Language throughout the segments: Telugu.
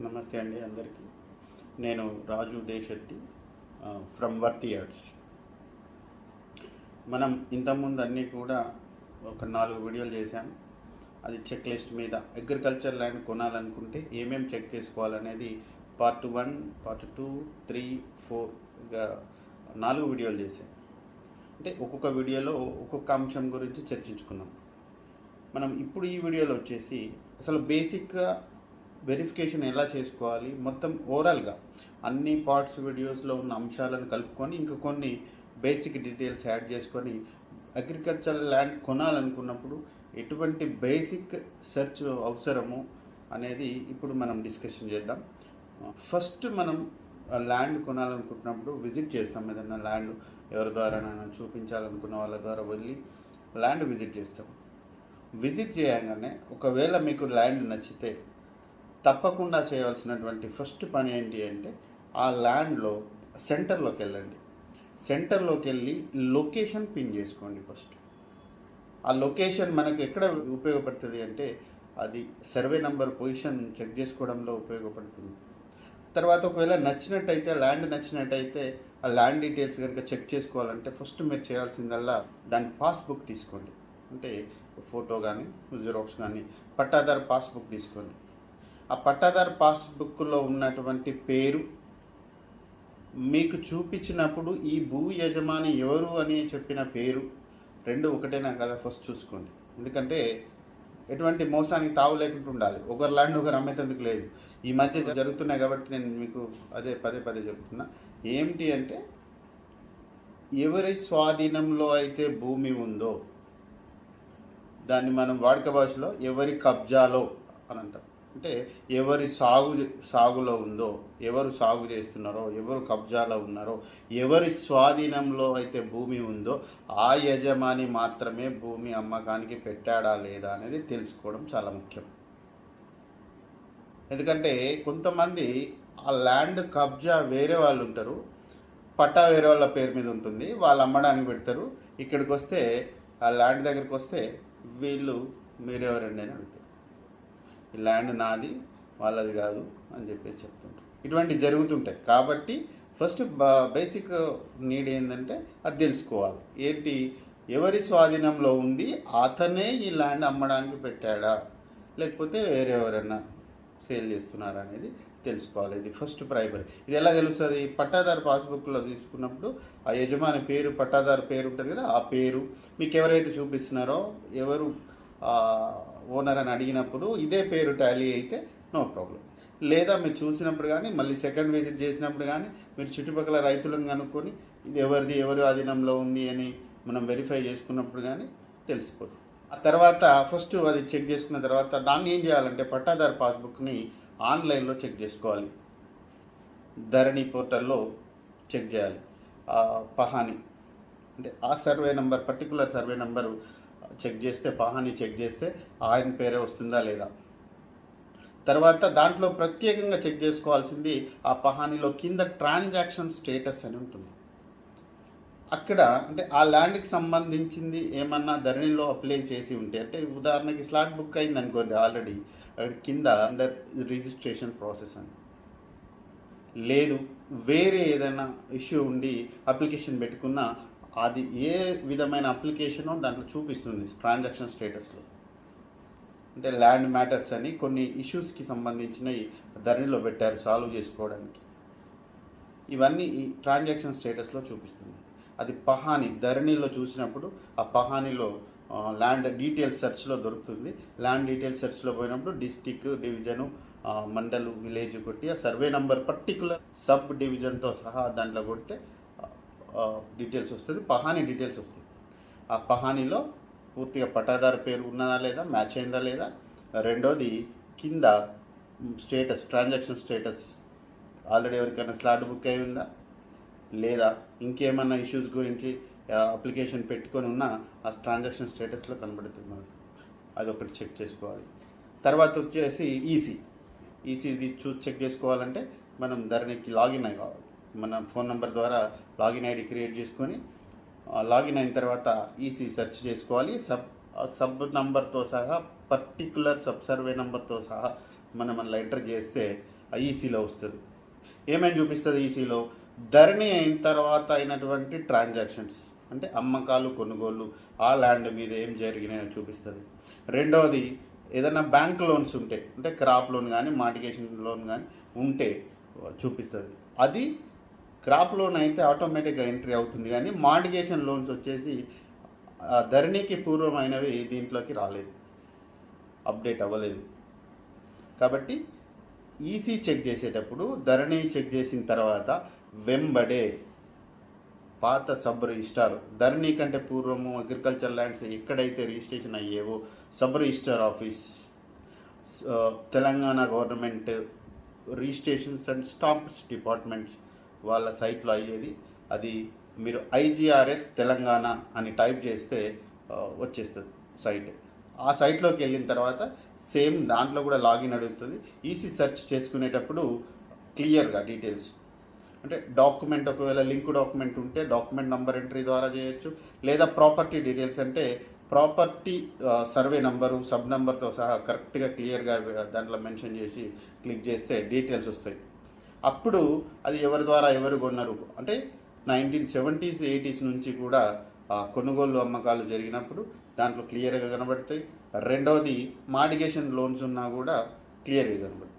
నమస్తే అండి అందరికీ. నేను రాజు దేశెట్టి ఫ్రమ్ వర్తి యార్డ్స్. మనం ఇంతకుముందు అన్నీ కూడా ఒక 4 వీడియోలు చేశాం. అది చెక్ లిస్ట్ మీద అగ్రికల్చర్ ల్యాండ్ కొనాలనుకుంటే ఏమేమి చెక్ చేసుకోవాలనేది పార్ట్ 1, పార్ట్ 2, 3, 4గా 4 వీడియోలు చేశాం. అంటే ఒక్కొక్క వీడియోలో ఒక్కొక్క అంశం గురించి చర్చించుకున్నాం. మనం ఇప్పుడు ఈ వీడియోలో వచ్చేసి అసలు బేసిక్గా వెరిఫికేషన్ ఎలా చేసుకోవాలి, మొత్తం ఓవరాల్గా అన్ని పార్ట్స్ వీడియోస్లో ఉన్న అంశాలను కలుపుకొని ఇంకా కొన్ని బేసిక్ డీటెయిల్స్ యాడ్ చేసుకొని అగ్రికల్చరల్ ల్యాండ్ కొనాలనుకున్నప్పుడు ఎటువంటి బేసిక్ సెర్చ్ అవసరము అనేది ఇప్పుడు మనం డిస్కషన్ చేద్దాం. ఫస్ట్ మనం ల్యాండ్ కొనాలనుకుంటున్నప్పుడు విజిట్ చేస్తాం. ఏదైనా ల్యాండ్ ఎవరి ద్వారా చూపించాలనుకున్న వాళ్ళ ద్వారా వెళ్ళి ల్యాండ్ విజిట్ చేస్తాం. విజిట్ చేయగానే ఒకవేళ మీకు ల్యాండ్ నచ్చితే తప్పకుండా చేయవలసినటువంటి ఫస్ట్ పని ఏంటి అంటే ఆ ల్యాండ్లో సెంటర్లోకి వెళ్ళండి. సెంటర్లోకి వెళ్ళి లొకేషన్ పిన్ చేసుకోండి. ఫస్ట్ ఆ లొకేషన్ మనకు ఎక్కడ ఉపయోగపడుతుంది అంటే అది సర్వే నెంబర్ పొజిషన్ చెక్ చేసుకోవడంలో ఉపయోగపడుతుంది. తర్వాత ఒకవేళ నచ్చినట్టయితే ల్యాండ్ నచ్చినట్టయితే ఆ ల్యాండ్ డీటెయిల్స్ కనుక చెక్ చేసుకోవాలంటే ఫస్ట్ మీరు చేయాల్సిందల్లా దాని పాస్బుక్ తీసుకోండి. అంటే ఫోటో కానీ జిరాక్స్ కానీ పట్టాదారు పాస్బుక్ తీసుకోండి. ఆ పట్టాదారు పాస్బుక్లో ఉన్నటువంటి పేరు మీకు చూపించినప్పుడు ఈ భూ యజమాని ఎవరు అని చెప్పిన పేరు రెండు ఒకటేనా కదా ఫస్ట్ చూసుకోండి. ఎందుకంటే ఎటువంటి మోసానికి తావు లేకుండా ఉండాలి. ఒకరు ల్యాండ్ ఒకరు అమ్మేందుకు లేదు. ఈ మధ్య జరుగుతున్నాయి కాబట్టి నేను మీకు అదే పదే చెప్తున్నా. ఏమిటి అంటే ఎవరి స్వాధీనంలో అయితే భూమి ఉందో దాన్ని మనం వాడుక భాషలో ఎవరి కబ్జాలో అని అంటాం. అంటే ఎవరి సాగులో ఉందో, ఎవరు సాగు చేస్తున్నారో, ఎవరు కబ్జాలో ఉన్నారో, ఎవరి స్వాధీనంలో అయితే భూమి ఉందో ఆ యజమాని మాత్రమే భూమి అమ్మకానికి పెట్టాడా లేదా అనేది తెలుసుకోవడం చాలా ముఖ్యం. ఎందుకంటే కొంతమంది ఆ ల్యాండ్ కబ్జా వేరే వాళ్ళు ఉంటారు, పట్టా వేరే వాళ్ళ పేరు మీద ఉంటుంది, వాళ్ళు అమ్మడానికి పెడతారు. ఇక్కడికి వస్తే ఆ ల్యాండ్ దగ్గరికి వస్తే వీళ్ళు మీరెవరండి అని అడుగుతారు. ఈ ల్యాండ్ నాది, వాళ్ళది కాదు అని చెప్పేసి చెప్తుంటారు. ఇటువంటివి జరుగుతుంటాయి. కాబట్టి ఫస్ట్ బేసిక్ నీడ్ ఏంటంటే అది తెలుసుకోవాలి. ఏంటి, ఎవరి స్వాధీనంలో ఉంది అతనే ఈ ల్యాండ్ అమ్మడానికి పెట్టాడా లేకపోతే వేరే ఎవరైనా సేల్ చేస్తున్నారా అనేది తెలుసుకోవాలి. ఇది ఫస్ట్ ప్రైమరీ. ఇది ఎలా తెలుస్తుంది? పట్టాదారు పాస్బుక్లో తీసుకున్నప్పుడు ఆ యజమాని పేరు, పట్టాదారు పేరు ఉంటుంది కదా, ఆ పేరు మీకు ఎవరైతే చూపిస్తున్నారో ఎవరు ఓనర్ అని అడిగినప్పుడు ఇదే పేరు టాలీ అయితే నో ప్రాబ్లం. లేదా మీరు చూసినప్పుడు కానీ మళ్ళీ సెకండ్ విజిట్ చేసినప్పుడు కానీ మీరు చుట్టుపక్కల రైతులను కనుక్కొని ఇది ఎవరి ఆధీనంలో ఉంది అని మనం వెరిఫై చేసుకున్నప్పుడు కానీ తెలిసిపోతుంది. ఆ తర్వాత ఫస్ట్ అది చెక్ చేసుకున్న తర్వాత దాన్ని ఏం చేయాలంటే పట్టాదారు పాస్బుక్ని ఆన్లైన్లో చెక్ చేసుకోవాలి. ధరణి పోర్టల్లో చెక్ చేయాలి. పహాని అంటే ఆ survey number, particular survey number check చేస్తే, పహాని చెక్ చేస్తే ఆయన పేరే వస్తుందా లేదా. తర్వాత దాంట్లో ప్రత్యేకంగా చెక్ చేసుకోవాల్సింది ఆ పహానిలో కింద ట్రాన్సాక్షన్ స్టేటస్ అని ఉంటుంది. అక్కడ అంటే ఆ ల్యాండ్కి సంబంధించింది ఏమన్నా ధరణిలో అప్లై చేసి ఉంటే, అంటే ఉదాహరణకి స్లాట్ బుక్ అయింది అనుకోండి ఆల్రెడీ, అక్కడ కింద అండర్ రిజిస్ట్రేషన్ ప్రాసెస్ అని, లేదు వేరే ఏదైనా ఇష్యూ ఉండి అప్లికేషన్ పెట్టుకున్నా అది ఏ విధమైన అప్లికేషనో దాంట్లో చూపిస్తుంది ట్రాన్సాక్షన్ స్టేటస్లో. అంటే ల్యాండ్ మ్యాటర్స్ అని కొన్ని ఇష్యూస్కి సంబంధించినవి ధరణిలో పెట్టారు సాల్వ్ చేసుకోవడానికి. ఇవన్నీ ఈ ట్రాన్సాక్షన్ స్టేటస్లో చూపిస్తుంది. అది పహాని ధరణిలో చూసినప్పుడు ఆ పహానిలో ల్యాండ్ డీటెయిల్స్ సెర్చ్లో దొరుకుతుంది. ల్యాండ్ డీటెయిల్స్ సెర్చ్లో పోయినప్పుడు డిస్టిక్, డివిజను, మండలు, విలేజ్ కొట్టి ఆ సర్వే నంబర్ పర్టికులర్ సబ్ డివిజన్తో సహా దాంట్లో కొడితే డీటెయిల్స్ వస్తుంది, పహాని డీటెయిల్స్ వస్తుంది. ఆ పహానీలో పూర్తిగా పట్టాదారు పేరు ఉన్నదా లేదా, మ్యాచ్ అయిందా లేదా. రెండోది కింద స్టేటస్, ట్రాన్సాక్షన్ స్టేటస్, ఆల్రెడీ ఎవరికైనా స్లాట్ బుక్ అయి ఉందా లేదా, ఇంకేమన్నా ఇష్యూస్ గురించి అప్లికేషన్ పెట్టుకొని ఉన్న ఆ ట్రాన్సాక్షన్ స్టేటస్లో కనబడుతుంది మనకు. అది ఒకటి చెక్ చేసుకోవాలి. తర్వాత వచ్చేసి ఈసీ చెక్ చేసుకోవాలంటే మనం ధరణికి లాగిన్ అయి కావాలి. మన ఫోన్ నెంబర్ ద్వారా లాగిన్ ఐడి క్రియేట్ చేసుకొని లాగిన్ అయిన తర్వాత ఈసీ సెర్చ్ చేసుకోవాలి. సబ్ నంబర్తో సహా, పర్టికులర్ సబ్ సర్వే నెంబర్తో సహా మనం ఎంటర్ చేస్తే ఈసీలో వస్తుంది. ఏమేమి చూపిస్తుంది ఈసీలో? ధరణి అయిన తర్వాత అయినటువంటి ట్రాన్సాక్షన్స్, అంటే అమ్మకాలు కొనుగోలు, ఆ ల్యాండ్ మీద ఏం జరిగినాయో చూపిస్తుంది. రెండవది, ఏదైనా బ్యాంక్ లోన్స్ ఉంటే, అంటే క్రాప్ లోన్ కానీ మార్టిగేషన్ లోన్ కానీ ఉంటే చూపిస్తుంది. అది క్రాప్ లోన్ అయితే ఆటోమేటిక్గా ఎంట్రీ అవుతుంది, కానీ మార్టిగేషన్ లోన్స్ వచ్చేసి ధరణికి పూర్వమైనవి దీంట్లోకి రాలేదు, అప్డేట్ అవ్వలేదు. కాబట్టి ఈసీ చెక్ చేసేటప్పుడు ధరణి చెక్ చేసిన తర్వాత వెంబడే పాత సబ్ రిజిస్టార్, ధరణి కంటే పూర్వము అగ్రికల్చర్ ల్యాండ్స్ ఎక్కడైతే రిజిస్ట్రేషన్ అయ్యేవో sub registrar office, Telangana government registrations and stamps departments వాళ్ళ సైట్లో అయ్యేది. అది మీరు ఐజీఆర్ఎస్ తెలంగాణ అని టైప్ చేస్తే వచ్చేస్తుంది సైట్. ఆ సైట్లోకి వెళ్ళిన తర్వాత సేమ్ దాంట్లో కూడా లాగిన్ అడుగుతుంది. ఈసీ సెర్చ్ చేసుకునేటప్పుడు క్లియర్గా డీటెయిల్స్, అంటే డాక్యుమెంట్, ఒకవేళ లింక్ డాక్యుమెంట్ ఉంటే డాక్యుమెంట్ నంబర్ ఎంట్రీ ద్వారా చేయొచ్చు, లేదా ప్రాపర్టీ డీటెయిల్స్ అంటే ప్రాపర్టీ సర్వే నంబరు సబ్ నెంబర్తో సహా కరెక్ట్గా క్లియర్గా దాంట్లో మెన్షన్ చేసి క్లిక్ చేస్తే డీటెయిల్స్ వస్తాయి. అప్పుడు అది ఎవరి ద్వారా ఎవరు కొన్నారు అంటే 1970s 80s నుంచి కూడా కొనుగోలు అమ్మకాలు జరిగినప్పుడు దాంట్లో క్లియర్గా కనబడతాయి. రెండవది, మార్టిగేషన్ లోన్స్ ఉన్నా కూడా క్లియర్గా కనబడుతుంది.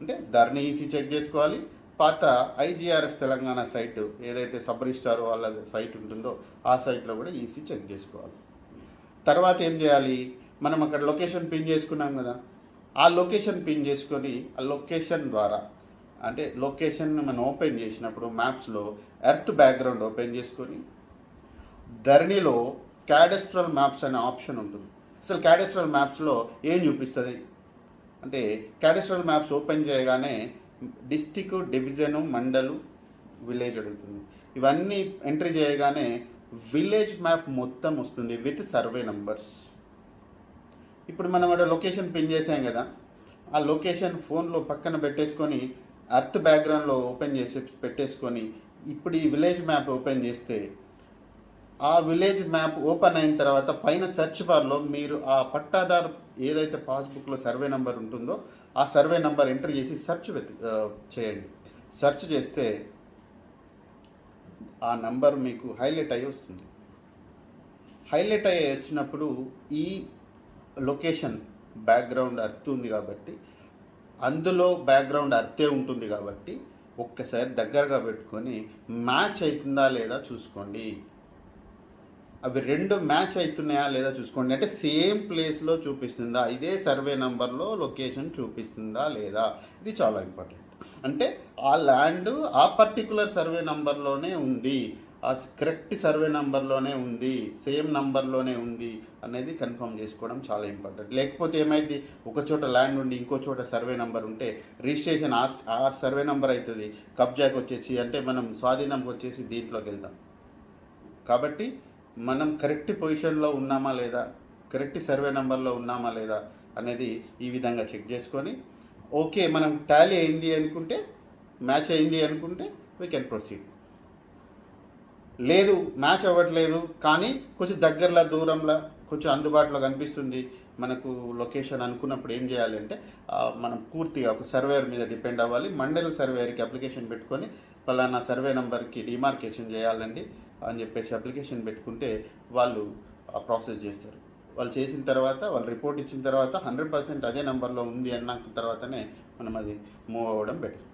అంటే ధరణి ఈసీ చెక్ చేసుకోవాలి, పాత ఐజీఆర్ఎస్ తెలంగాణ సైట్ ఏదైతే సబ్ రిజిస్టార్ వాళ్ళ సైట్ ఉంటుందో ఆ సైట్లో కూడా ఈసీ చెక్ చేసుకోవాలి. తర్వాత ఏం చేయాలి? మనం అక్కడ లొకేషన్ పిన్ చేసుకున్నాం కదా, ఆ లొకేషన్ పిన్ చేసుకొని ఆ లొకేషన్ ద్వారా, అంటే లొకేషన్ మనం ఓపెన్ చేసినప్పుడు మ్యాప్స్లో ఎర్త్ బ్యాక్గ్రౌండ్ ఓపెన్ చేసుకొని ధరణిలో క్యాడస్ట్రల్ మ్యాప్స్ అనే ఆప్షన్ ఉంటుంది. అసలు క్యాడస్ట్రల్ మ్యాప్స్లో ఏం చూపిస్తుంది అంటే, క్యాడస్ట్రల్ మ్యాప్స్ ఓపెన్ చేయగానే డిస్టిక్, డివిజను, మండలు, విలేజ్ అడుగుతుంది. ఇవన్నీ ఎంట్రీ చేయగానే విలేజ్ మ్యాప్ మొత్తం వస్తుంది విత్ సర్వే నంబర్స్. ఇప్పుడు మనం అక్కడ లొకేషన్ పిన్ చేసాం కదా, ఆ లొకేషన్ ఫోన్లో పక్కన పెట్టేసుకొని ఎర్త్ బ్యాక్గ్రౌండ్లో ఓపెన్ చేసి పెట్టేసుకొని ఇప్పుడు ఈ విలేజ్ మ్యాప్ ఓపెన్ చేస్తే, ఆ విలేజ్ మ్యాప్ ఓపెన్ అయిన తర్వాత పైన సెర్చ్ బార్లో మీరు ఆ పట్టాదారు ఏదైతే పాస్బుక్లో సర్వే నెంబర్ ఉంటుందో ఆ సర్వే నెంబర్ ఎంటర్ చేసి సెర్చ్ చేయండి. సెర్చ్ చేస్తే ఆ నంబర్ మీకు హైలైట్ అయ్యి వస్తుంది. హైలైట్ అయ్యి వచ్చినప్పుడు ఈ లొకేషన్ బ్యాక్గ్రౌండ్ అర్త్ ఉంది కాబట్టి, అందులో బ్యాక్గ్రౌండ్ అర్తే ఉంటుంది కాబట్టి ఒక్కసారి దగ్గరగా పెట్టుకొని మ్యాచ్ అవుతుందా లేదా చూసుకోండి. అవి రెండు మ్యాచ్ అవుతున్నాయా లేదా చూసుకోండి. అంటే సేమ్ ప్లేస్లో చూపిస్తుందా, ఇదే సర్వే నెంబర్లో లొకేషన్ చూపిస్తుందా లేదా, ఇది చాలా ఇంపార్టెంట్. అంటే ఆ ల్యాండ్ ఆ పర్టికులర్ సర్వే నెంబర్లోనే ఉంది, ఆ కరెక్ట్ సర్వే నెంబర్లోనే ఉంది, సేమ్ నెంబర్లోనే ఉంది అనేది కన్ఫర్మ్ చేసుకోవడం చాలా ఇంపార్టెంట్. లేకపోతే ఏమైంది, ఒక చోట ల్యాండ్ ఉండి ఇంకో చోట సర్వే నెంబర్ ఉంటే రిజిస్ట్రేషన్ ఆ సర్వే నెంబర్ అవుతుంది, కబ్జాకి వచ్చేసి అంటే మనం స్వాధీనంకి వచ్చేసి దీంట్లోకి వెళ్తాం. కాబట్టి మనం కరెక్ట్ పొజిషన్లో ఉన్నామా లేదా, కరెక్ట్ సర్వే నెంబర్లో ఉన్నామా లేదా అనేది ఈ విధంగా చెక్ చేసుకొని, ఓకే మనం టాలీ అయింది అనుకుంటే, మ్యాచ్ అయింది అనుకుంటే వీ కెన్ ప్రొసీడ్. లేదు మ్యాచ్ అవ్వట్లేదు కానీ కొంచెం దగ్గరలో దూరంలో కొంచెం అందుబాటులో కనిపిస్తుంది మనకు లొకేషన్ అనుకున్నప్పుడు ఏం చేయాలి అంటే, మనం పూర్తిగా ఒక సర్వేయర్ మీద డిపెండ్ అవ్వాలి. మండల్ సర్వేయర్కి అప్లికేషన్ పెట్టుకొని పలానా సర్వే నెంబర్కి డిమార్కేషన్ చేయాలండి అని చెప్పేసి అప్లికేషన్ పెట్టుకుంటే వాళ్ళు ఆ ప్రాసెస్ చేస్తారు. వాళ్ళు చేసిన తర్వాత వాళ్ళు రిపోర్ట్ ఇచ్చిన తర్వాత 100% అదే నెంబర్లో ఉంది అన్న తర్వాతనే మనం అది మూవ్ అవ్వడం బెటర్.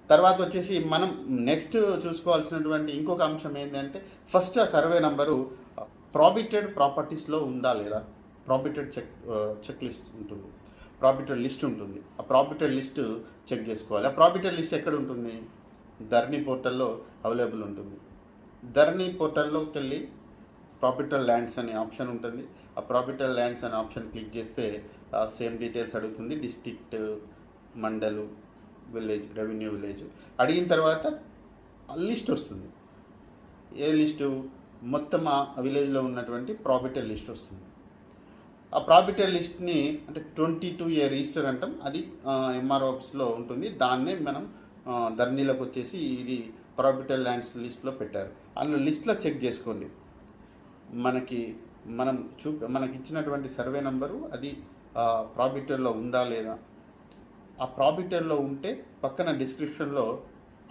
తర్వాత వచ్చేసి మనం నెక్స్ట్ చూసుకోవాల్సినటువంటి ఇంకొక అంశం ఏంటంటే, ఫస్ట్ ఆ సర్వే నెంబరు ప్రాబిటెడ్ ప్రాపర్టీస్లో ఉందా లేదా. ప్రాబిటెడ్ చెక్ లిస్ట్ ఉంటుంది, ప్రాబిటెడ్ లిస్ట్ ఉంటుంది. ఆ ప్రాబిటెడ్ లిస్ట్ చెక్ చేసుకోవాలి. ఆ ప్రాబిటెడ్ లిస్ట్ ఎక్కడ ఉంటుంది? ధరణి పోర్టల్లో అవైలబుల్ ఉంటుంది. ధరణి పోర్టల్లోకి వెళ్ళి ప్రాబిటెడ్ ల్యాండ్స్ అనే ఆప్షన్ ఉంటుంది. ఆ ప్రాబిటెడ్ ల్యాండ్స్ అనే ఆప్షన్ క్లిక్ చేస్తే సేమ్ డీటెయిల్స్ అడుగుతుంది, డిస్ట్రిక్ట్, మండలు, విలేజ్, రెవెన్యూ విలేజ్. అడిగిన తర్వాత లిస్ట్ వస్తుంది. ఏ లిస్టు? మొత్తం ఆ విలేజ్లో ఉన్నటువంటి ప్రాబిటెడ్ లిస్ట్ వస్తుంది. ఆ ప్రాబిటెడ్ లిస్ట్ని అంటే 22A రిజిస్టర్ అంటాం, అది ఎంఆర్ఓ ఆఫీస్లో ఉంటుంది. దాన్నే మనం ధరణిలోకి వచ్చేసి ఇది ప్రాబిటెడ్ ల్యాండ్స్ లిస్ట్లో పెట్టారు. అందులో లిస్ట్లో చెక్ చేసుకోండి. మనకి ఇచ్చినటువంటి సర్వే నెంబరు అది ప్రాబిటెడ్లో ఉందా లేదా. ఆ ప్రాబిటర్లో ఉంటే పక్కన డిస్క్రిప్షన్లో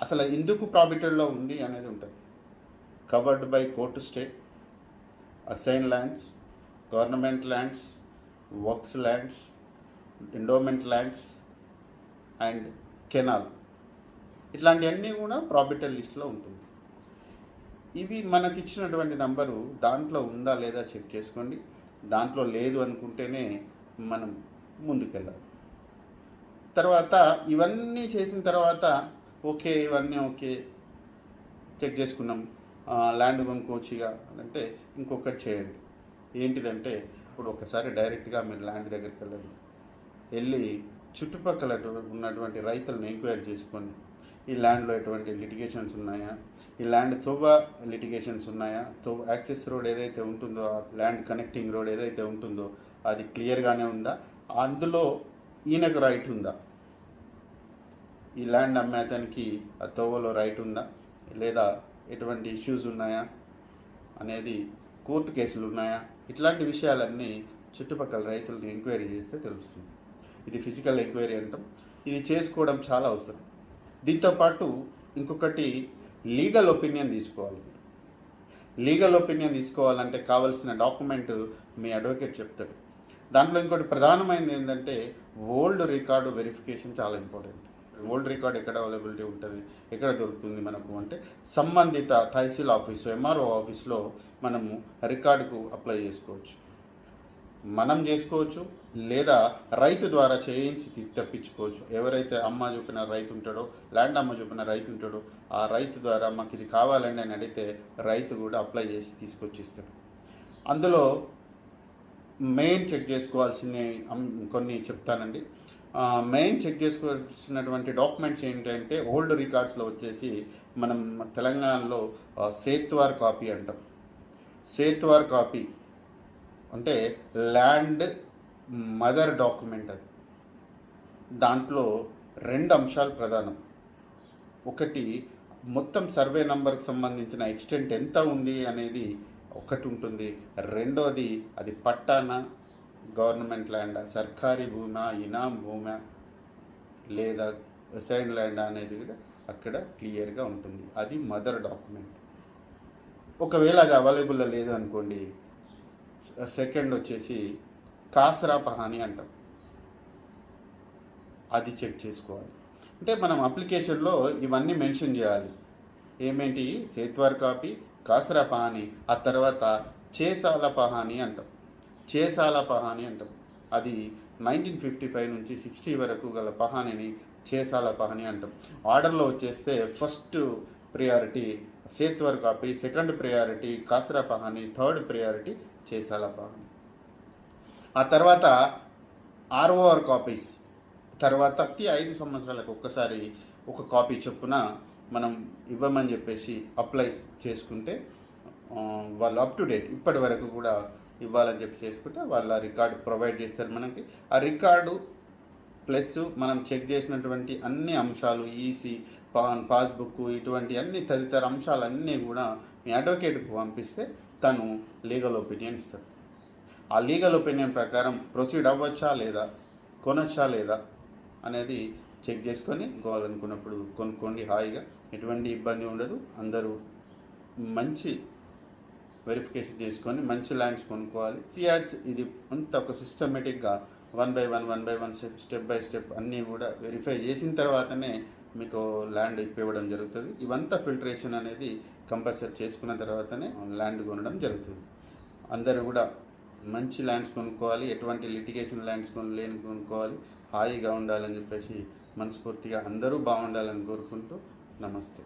అసలు ఎందుకు ప్రాబిటర్లో ఉంది అనేది ఉంటుంది. Covered by court stay, assign lands, government lands, works lands, endowment lands and canal, ఇట్లాంటివన్నీ కూడా ప్రాబిటర్ లిస్ట్లో ఉంటుంది. ఇవి మనకి ఇచ్చినటువంటి నంబరు దాంట్లో ఉందా లేదా చెక్ చేసుకోండి. దాంట్లో లేదు అనుకుంటేనే మనం ముందుకెళ్ళాలి. తర్వాత ఇవన్నీ చేసిన తర్వాత ఓకే, ఇవన్నీ ఓకే చెక్ చేసుకున్నాం, ల్యాండ్ కొనుక్కోవచ్చుగా అంటే ఇంకొకటి చేయండి. ఏంటిదంటే ఇప్పుడు ఒకసారి డైరెక్ట్గా మీరు ల్యాండ్ దగ్గరికి వెళ్ళి చుట్టుపక్కల ఉన్నటువంటి రైతులను ఎంక్వైరీ చేసుకొని ఈ ల్యాండ్లో ఎటువంటి లిటిగేషన్స్ ఉన్నాయా, ఈ ల్యాండ్ తొవ్వ లిటిగేషన్స్ ఉన్నాయా, తొవ్వ యాక్సెస్ రోడ్ ఏదైతే ఉంటుందో, ల్యాండ్ కనెక్టింగ్ రోడ్ ఏదైతే ఉంటుందో అది క్లియర్గానే ఉందా, అందులో ఈయనకు రైట్ ఉందా, ఈ ల్యాండ్ అమ్మేతానికి ఆ తొవ్వలో రైట్ ఉందా, లేదా ఎటువంటి ఇష్యూస్ ఉన్నాయా అనేది, కోర్టు కేసులు ఉన్నాయా, ఇట్లాంటి విషయాలన్నీ చుట్టుపక్కల రైతులను ఎంక్వైరీ చేస్తే తెలుస్తుంది. ఇది ఫిజికల్ ఎంక్వైరీ అంటాం. ఇది చేసుకోవడం చాలా అవసరం. దీంతోపాటు ఇంకొకటి లీగల్ ఒపీనియన్ తీసుకోవాలి. లీగల్ ఒపీనియన్ తీసుకోవాలంటే కావాల్సిన డాక్యుమెంట్ మీ అడ్వకేట్ చెప్తాడు. దాంట్లో ఇంకోటి ప్రధానమైనది ఏంటంటే ఓల్డ్ రికార్డు వెరిఫికేషన్ చాలా ఇంపార్టెంట్. ఓల్డ్ రికార్డ్ ఎక్కడ అవైలబిలిటీ ఉంటుంది, ఎక్కడ దొరుకుతుంది మనకు అంటే సంబంధిత తహసీల్ ఆఫీసు, ఎంఆర్ఓ ఆఫీస్లో మనము రికార్డుకు అప్లై చేసుకోవచ్చు. మనం చేసుకోవచ్చు, లేదా రైతు ద్వారా చేయించి తెప్పించుకోవచ్చు. ఎవరైతే అమ్మ చూపిన రైతు ఉంటాడో, ల్యాండ్ అమ్మ చూపిన రైతు ఉంటాడో, ఆ రైతు ద్వారా మాకు ఇది కావాలండి అని అడిగితే రైతు కూడా అప్లై చేసి తీసుకొచ్చి ఇస్తాడు. అందులో మెయిన్ చెక్ చేసుకోవాల్సిన కొన్ని చెప్తానండి. మెయిన్ చెక్ చేసుకోవాల్సినటువంటి డాక్యుమెంట్స్ ఏంటంటే ఓల్డ్ రికార్డ్స్లో వచ్చేసి మనం తెలంగాణలో సేత్వార్ కాపీ అంటాం. సేత్వార్ కాపీ అంటే ల్యాండ్ మదర్ డాక్యుమెంట్. అది దాంట్లో 2 అంశాలు ప్రధానం. ఒకటి మొత్తం సర్వే నంబర్కి సంబంధించిన ఎక్స్టెంట్ ఎంత ఉంది అనేది ఒకటి ఉంటుంది. రెండోది అది పట్టానా, గవర్నమెంట్ ల్యాండా, సర్కారీ భూమా, ఇనాం భూమా లేదా అసైన్ ల్యాండ్ అనేది కూడా అక్కడ క్లియర్గా ఉంటుంది. అది మదర్ డాక్యుమెంట్. ఒకవేళ అది అవైలబుల్లో లేదు అనుకోండి, సెకండ్ వచ్చేసి కాసరా పహాని అంటాం. అది చెక్ చేసుకోవాలి. అంటే మనం అప్లికేషన్లో ఇవన్నీ మెన్షన్ చేయాలి. ఏమేంటి? సేత్వార్ కాపీ, కాసరా పహాని, ఆ తర్వాత చేసాల పహాని అంటాం. చేసాల పహాని అంటాం. అది 1955 నుంచి 60 వరకు గల పహానిని చేసాల పహాని అంటాం. ఆర్డర్లో వచ్చేస్తే ఫస్ట్ ప్రియారిటీ సేత్వార్ కాపీ, సెకండ్ ప్రియారిటీ కాసరా పహాని, థర్డ్ ప్రియారిటీ చేసాల పహాని. ఆ తర్వాత ఆర్ఓఆర్ కాపీస్ తర్వాత ప్రతి 5 సంవత్సరాలకు ఒక్కసారి ఒక కాపీ చొప్పున మనం ఇవ్వమని చెప్పేసి అప్లై చేసుకుంటే వాళ్ళు అప్ టు డేట్ ఇప్పటి వరకు కూడా ఇవ్వాలని చెప్పి చేసుకుంటే వాళ్ళు ఆ రికార్డు ప్రొవైడ్ చేస్తారు మనకి. ఆ రికార్డు ప్లస్ మనం చెక్ చేసినటువంటి అన్ని అంశాలు, ఈసీ, పాస్బుక్, ఇటువంటి అన్ని తదితర అంశాలన్నీ కూడా మీ అడ్వకేట్కు పంపిస్తే తను లీగల్ ఒపీనియన్ ఇస్తాడు. ఆ లీగల్ ఒపీనియన్ ప్రకారం ప్రొసీడ్ అవ్వచ్చా లేదా, కొనొచ్చా లేదా అనేది చెక్ చేసుకొని కావాలనుకున్నప్పుడు కొనుక్కోండి. హాయిగా ఎటువంటి ఇబ్బంది ఉండదు. అందరూ మంచి వెరిఫికేషన్ చేసుకొని మంచి ల్యాండ్స్ కొనుక్కోవాలి. టీఆర్స్ ఇది అంత ఒక సిస్టమేటిక్గా 1 by 1 స్టెప్ బై స్టెప్ అన్నీ కూడా వెరిఫై చేసిన తర్వాతనే మీకు ల్యాండ్ ఇవ్వడం జరుగుతుంది. ఇవంతా ఫిల్టరేషన్ అనేది కంపల్సరీ చేసుకున్న తర్వాతనే ల్యాండ్ కొనడం జరుగుతుంది. అందరూ కూడా మంచి ల్యాండ్స్ కొనుక్కోవాలి, ఎటువంటి లిటిగేషన్ ల్యాండ్స్ కొనుక్కోవాలి, హాయిగా ఉండాలని చెప్పేసి మనస్ఫూర్తిగా అందరూ బాగుండాలని కోరుకుంటూ నమస్తే.